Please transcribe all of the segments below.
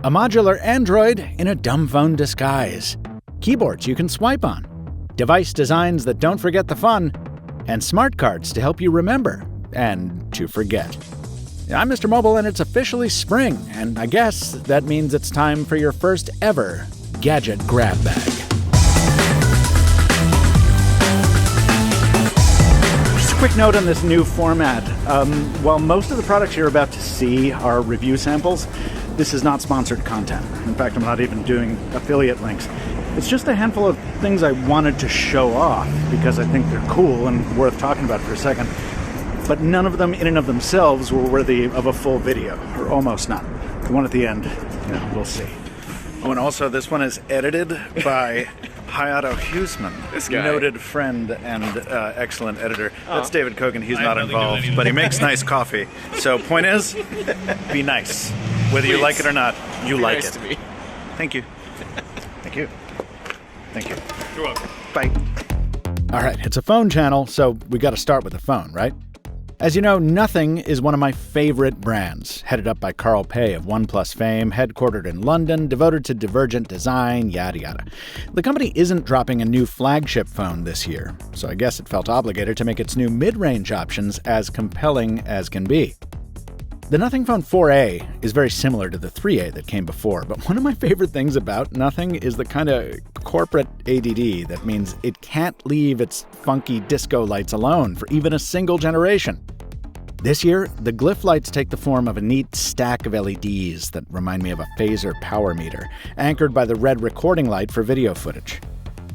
A modular Android in a dumbphone disguise. Keyboards you can swipe on. Device designs that don't forget the fun. And smart cards to help you remember and to forget. I'm Mr. Mobile, and it's officially spring, and I guess that means it's time for your first ever Gadget Grab Bag. Just a quick note on this new format. While most of the products you're about to see are review samples, this is not sponsored content. In fact, I'm not even doing affiliate links. It's just a handful of things I wanted to show off because I think they're cool and worth talking about for a second. But none of them in and of themselves were worthy of a full video, or almost none. The one at the end, we'll see. Oh, and also this one is edited by Hayato Huseman, This guy. noted friend and excellent editor. That's David Kogan. He's not involved, but he makes nice coffee. So point is, be nice. Whether you like it or not, you like nice it. to me. Thank you. Thank you. Thank you. You're welcome. Bye. All right, it's a phone channel, so we got to start with the phone, right? As you know, Nothing is one of my favorite brands, headed up by Carl Pei of OnePlus fame, headquartered in London, devoted to divergent design, yada yada. The company isn't dropping a new flagship phone this year, so I guess it felt obligated to make its new mid-range options as compelling as can be. The Nothing Phone 4A is very similar to the 3A that came before, but one of my favorite things about Nothing is the kind of corporate ADD that means it can't leave its funky disco lights alone for even a single generation. This year, the glyph lights take the form of a neat stack of LEDs that remind me of a phaser power meter, anchored by the red recording light for video footage.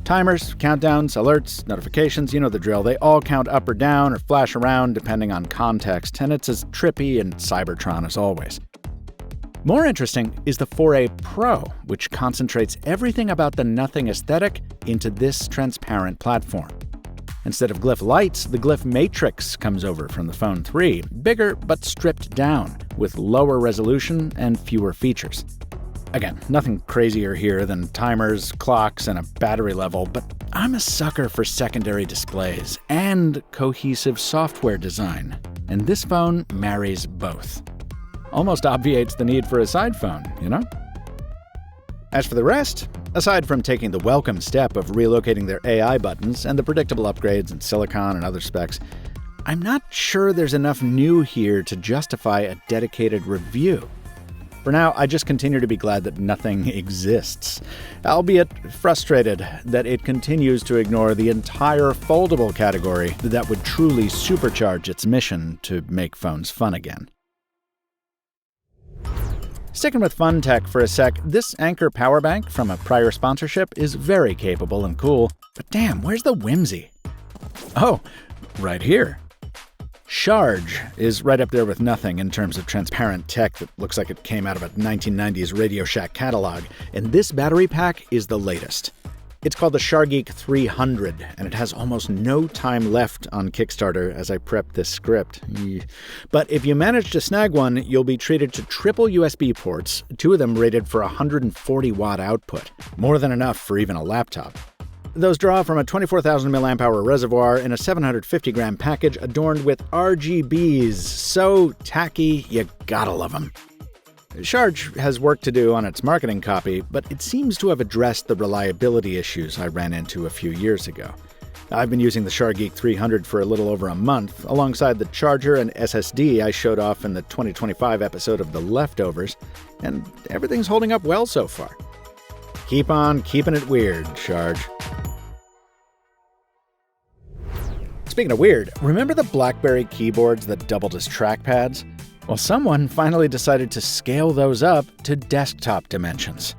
Timers, countdowns, alerts, notifications, you know the drill. They all count up or down or flash around depending on context, and it's as trippy and Cybertron as always. More interesting is the 4A Pro, which concentrates everything about the Nothing aesthetic into this transparent platform. Instead of glyph lights, the glyph matrix comes over from the Phone 3, bigger but stripped down, with lower resolution and fewer features. Again, nothing crazier here than timers, clocks, and a battery level, but I'm a sucker for secondary displays and cohesive software design, and this phone marries both. Almost obviates the need for a Sidephone, you know? As for the rest, aside from taking the welcome step of relocating their AI buttons and the predictable upgrades in silicon and other specs, I'm not sure there's enough new here to justify a dedicated review. For now, I just continue to be glad that Nothing exists, albeit frustrated that it continues to ignore the entire foldable category that would truly supercharge its mission to make phones fun again. Sticking with fun tech for a sec, this Anker power bank from a prior sponsorship is very capable and cool, but damn, where's the whimsy? Oh, right here. Sharge is right up there with Nothing in terms of transparent tech that looks like it came out of a 1990s Radio Shack catalog, and this battery pack is the latest. It's called the Shargeek 300, and it has almost no time left on Kickstarter as I prep this script. But if you manage to snag one, you'll be treated to triple USB ports, 2 of them rated for 140-watt output, more than enough for even a laptop. Those draw from a 24,000 mAh reservoir in a 750-gram package adorned with RGBs. So tacky, you gotta love them. Sharge has work to do on its marketing copy, but it seems to have addressed the reliability issues I ran into a few years ago. I've been using the Shargeek 300 for a little over a month, alongside the charger and SSD I showed off in the 2025 episode of The Leftovers, and everything's holding up well so far. Keep on keeping it weird, Sharge. Speaking of weird, remember the BlackBerry keyboards that doubled as trackpads? Well, someone finally decided to scale those up to desktop dimensions.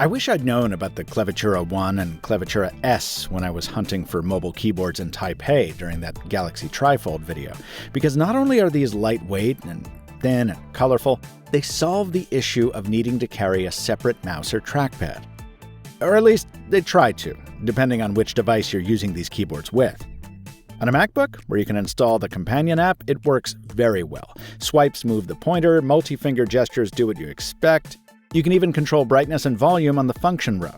I wish I'd known about the Clevetura 1 and Clevetura S when I was hunting for mobile keyboards in Taipei during that Galaxy Trifold video, because not only are these lightweight and thin and colorful, they solve the issue of needing to carry a separate mouse or trackpad. Or at least they try to, depending on which device you're using these keyboards with. On a MacBook, where you can install the companion app, it works very well. Swipes move the pointer, multi-finger gestures do what you expect. You can even control brightness and volume on the function row.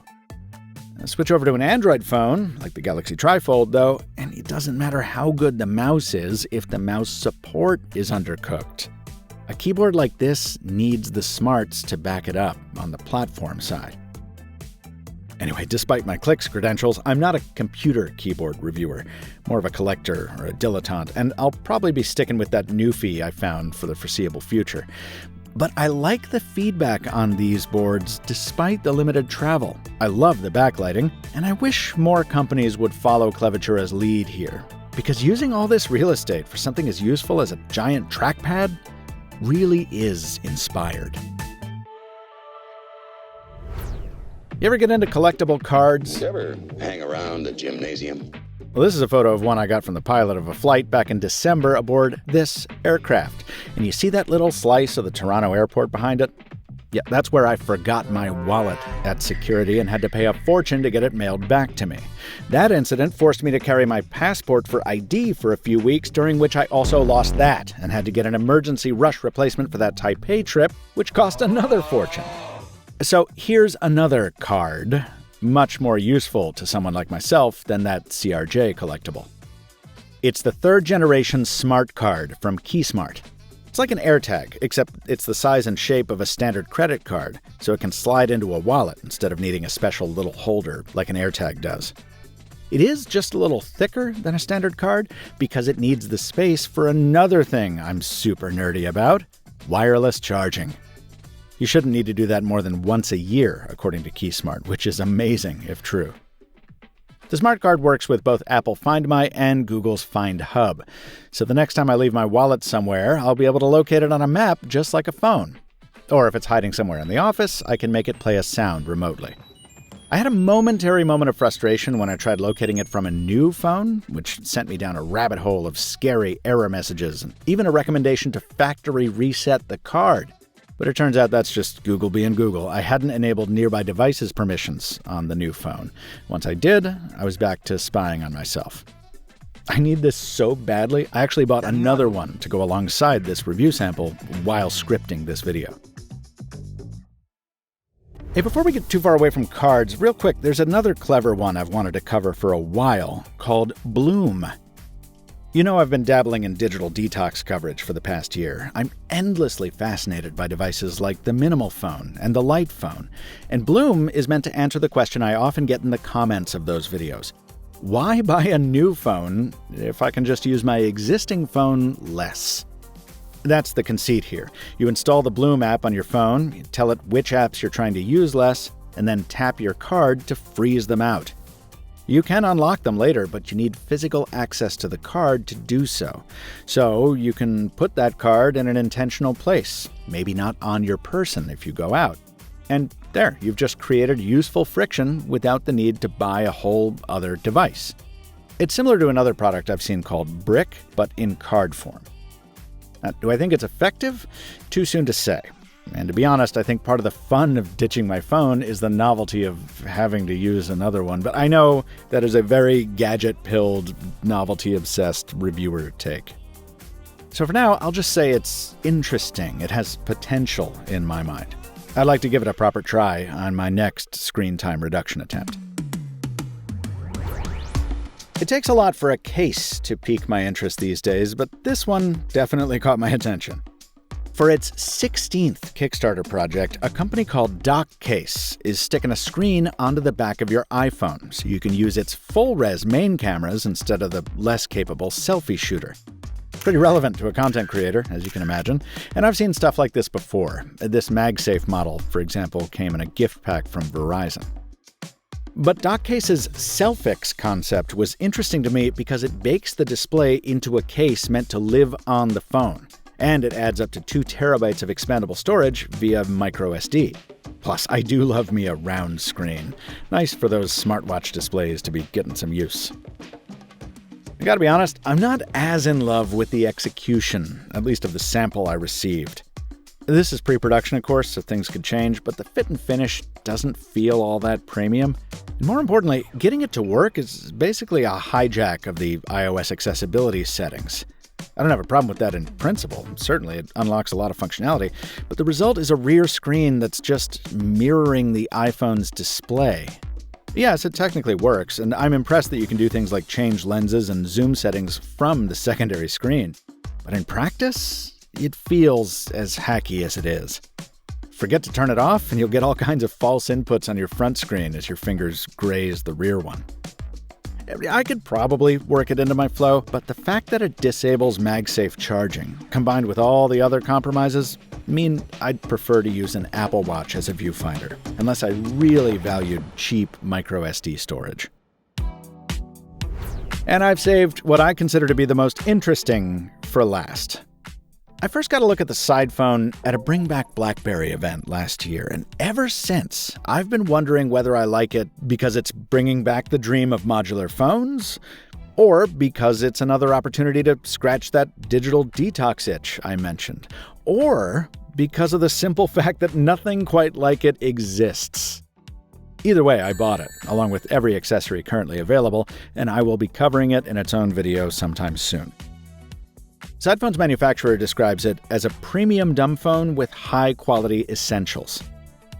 Switch over to an Android phone, like the Galaxy Trifold though, and it doesn't matter how good the mouse is if the mouse support is undercooked. A keyboard like this needs the smarts to back it up on the platform side. Anyway, despite my clicks credentials, I'm not a computer keyboard reviewer, more of a collector or a dilettante, and I'll probably be sticking with that Newfie I found for the foreseeable future. But I like the feedback on these boards despite the limited travel. I love the backlighting, and I wish more companies would follow Clevitura's lead here. Because using all this real estate for something as useful as a giant trackpad really is inspired. You ever get into collectible cards? You ever hang around the gymnasium? Well, this is a photo of one I got from the pilot of a flight back in December aboard this aircraft. And you see that little slice of the Toronto airport behind it? Yeah, that's where I forgot my wallet at security and had to pay a fortune to get it mailed back to me. That incident forced me to carry my passport for ID for a few weeks, during which I also lost that and had to get an emergency rush replacement for that Taipei trip, which cost another fortune. So here's another card, much more useful to someone like myself than that CRJ collectible. It's the third generation smart card from KeySmart. It's like an AirTag, except it's the size and shape of a standard credit card, so it can slide into a wallet instead of needing a special little holder like an AirTag does. It is just a little thicker than a standard card because it needs the space for another thing I'm super nerdy about: wireless charging. You shouldn't need to do that more than once a year, according to KeySmart, which is amazing if true. The smart card works with both Apple Find My and Google's Find Hub, so the next time I leave my wallet somewhere, I'll be able to locate it on a map just like a phone. Or if it's hiding somewhere in the office, I can make it play a sound remotely. I had a momentary moment of frustration when I tried locating it from a new phone, which sent me down a rabbit hole of scary error messages and even a recommendation to factory reset the card. But it turns out that's just Google being Google. I hadn't enabled nearby devices permissions on the new phone. Once I did, I was back to spying on myself. I need this so badly, I actually bought another one to go alongside this review sample while scripting this video. Hey, before we get too far away from cards, real quick, there's another clever one I've wanted to cover for a while called Bloom. You know, I've been dabbling in digital detox coverage for the past year. I'm endlessly fascinated by devices like the Minimal Phone and the Light Phone. And Bloom is meant to answer the question I often get in the comments of those videos. Why buy a new phone if I can just use my existing phone less? That's the conceit here. You install the Bloom app on your phone, you tell it which apps you're trying to use less, and then tap your card to freeze them out. You can unlock them later, but you need physical access to the card to do so. So you can put that card in an intentional place, maybe not on your person if you go out. And there, you've just created useful friction without the need to buy a whole other device. It's similar to another product I've seen called Brick, but in card form. Now, do I think it's effective? Too soon to say. And to be honest, I think part of the fun of ditching my phone is the novelty of having to use another one. But I know that is a very gadget-pilled, novelty-obsessed reviewer take. So for now, I'll just say it's interesting. It has potential in my mind. I'd like to give it a proper try on my next screen time reduction attempt. It takes a lot for a case to pique my interest these days, but this one definitely caught my attention. For its 16th Kickstarter project, a company called Dockcase is sticking a screen onto the back of your iPhone so you can use its full-res main cameras instead of the less capable selfie shooter. Pretty relevant to a content creator, as you can imagine, and I've seen stuff like this before. This MagSafe model, for example, came in a gift pack from Verizon. But Dockcase's Selfix concept was interesting to me because it bakes the display into a case meant to live on the phone. And it adds up to 2 terabytes of expandable storage via microSD. Plus, I do love me a round screen. Nice for those smartwatch displays to be getting some use. I gotta be honest, I'm not as in love with the execution, at least of the sample I received. This is pre-production, of course, so things could change, but the fit and finish doesn't feel all that premium. And more importantly, getting it to work is basically a hijack of the iOS accessibility settings. I don't have a problem with that in principle. Certainly, it unlocks a lot of functionality, but the result is a rear screen that's just mirroring the iPhone's display. Yes, it technically works, and I'm impressed that you can do things like change lenses and zoom settings from the secondary screen. But in practice, it feels as hacky as it is. Forget to turn it off, and you'll get all kinds of false inputs on your front screen as your fingers graze the rear one. I could probably work it into my flow, but the fact that it disables MagSafe charging, combined with all the other compromises, mean I'd prefer to use an Apple Watch as a viewfinder, unless I really valued cheap microSD storage. And I've saved what I consider to be the most interesting for last. I first got a look at the Sidephone at a Bring Back BlackBerry event last year, and ever since, I've been wondering whether I like it because it's bringing back the dream of modular phones, or because it's another opportunity to scratch that digital detox itch I mentioned, or because of the simple fact that nothing quite like it exists. Either way, I bought it, along with every accessory currently available, and I will be covering it in its own video sometime soon. Sidephone's manufacturer describes it as a premium dumb phone with high-quality essentials.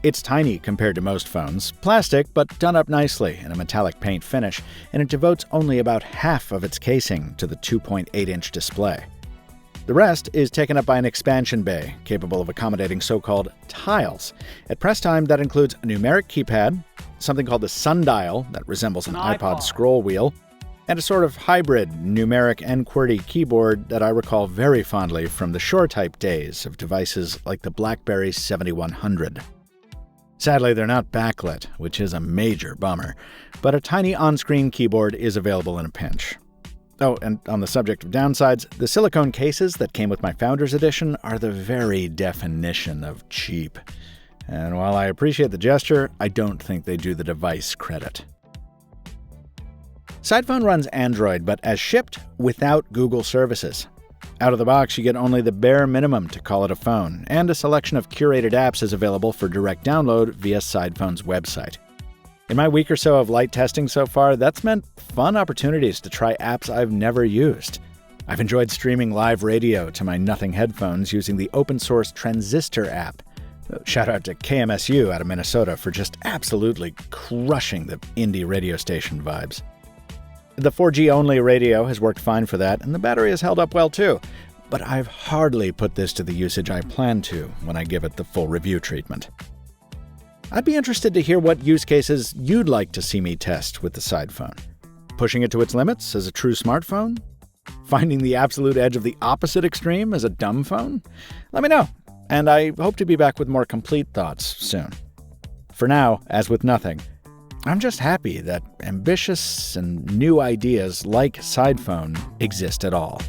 It's tiny compared to most phones, plastic but done up nicely in a metallic paint finish, and it devotes only about half of its casing to the 2.8-inch display. The rest is taken up by an expansion bay capable of accommodating so-called tiles. At press time, that includes a numeric keypad, something called the sundial that resembles an iPod scroll wheel, and a sort of hybrid numeric and QWERTY keyboard that I recall very fondly from the Shore-type days of devices like the BlackBerry 7100. Sadly, they're not backlit, which is a major bummer, but a tiny on-screen keyboard is available in a pinch. Oh, and on the subject of downsides, the silicone cases that came with my Founders Edition are the very definition of cheap. And while I appreciate the gesture, I don't think they do the device credit. Sidephone runs Android, but as shipped, without Google services. Out of the box, you get only the bare minimum to call it a phone, and a selection of curated apps is available for direct download via Sidephone's website. In my week or so of light testing so far, that's meant fun opportunities to try apps I've never used. I've enjoyed streaming live radio to my Nothing headphones using the open-source Transistor app. Shout out to KMSU out of Minnesota for just absolutely crushing the indie radio station vibes. The 4G-only radio has worked fine for that, and the battery has held up well too. But I've hardly put this to the usage I plan to when I give it the full review treatment. I'd be interested to hear what use cases you'd like to see me test with the Sidephone. Pushing it to its limits as a true smartphone? Finding the absolute edge of the opposite extreme as a dumb phone? Let me know, and I hope to be back with more complete thoughts soon. For now, as with nothing, I'm just happy that ambitious and new ideas like Sidephone exist at all.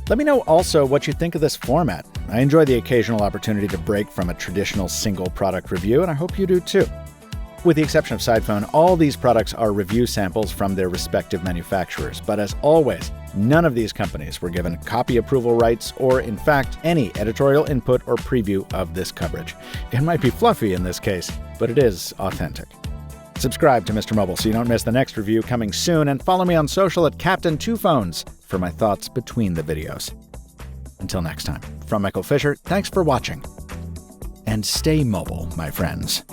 Let me know also what you think of this format. I enjoy the occasional opportunity to break from a traditional single product review, and I hope you do too. With the exception of Sidephone, all these products are review samples from their respective manufacturers, but as always, none of these companies were given copy approval rights or, in fact, any editorial input or preview of this coverage. It might be fluffy in this case, but it is authentic. Subscribe to Mr. Mobile so you don't miss the next review coming soon, and follow me on social at Captain2Phones for my thoughts between the videos. Until next time, from Michael Fisher, thanks for watching. And stay mobile, my friends.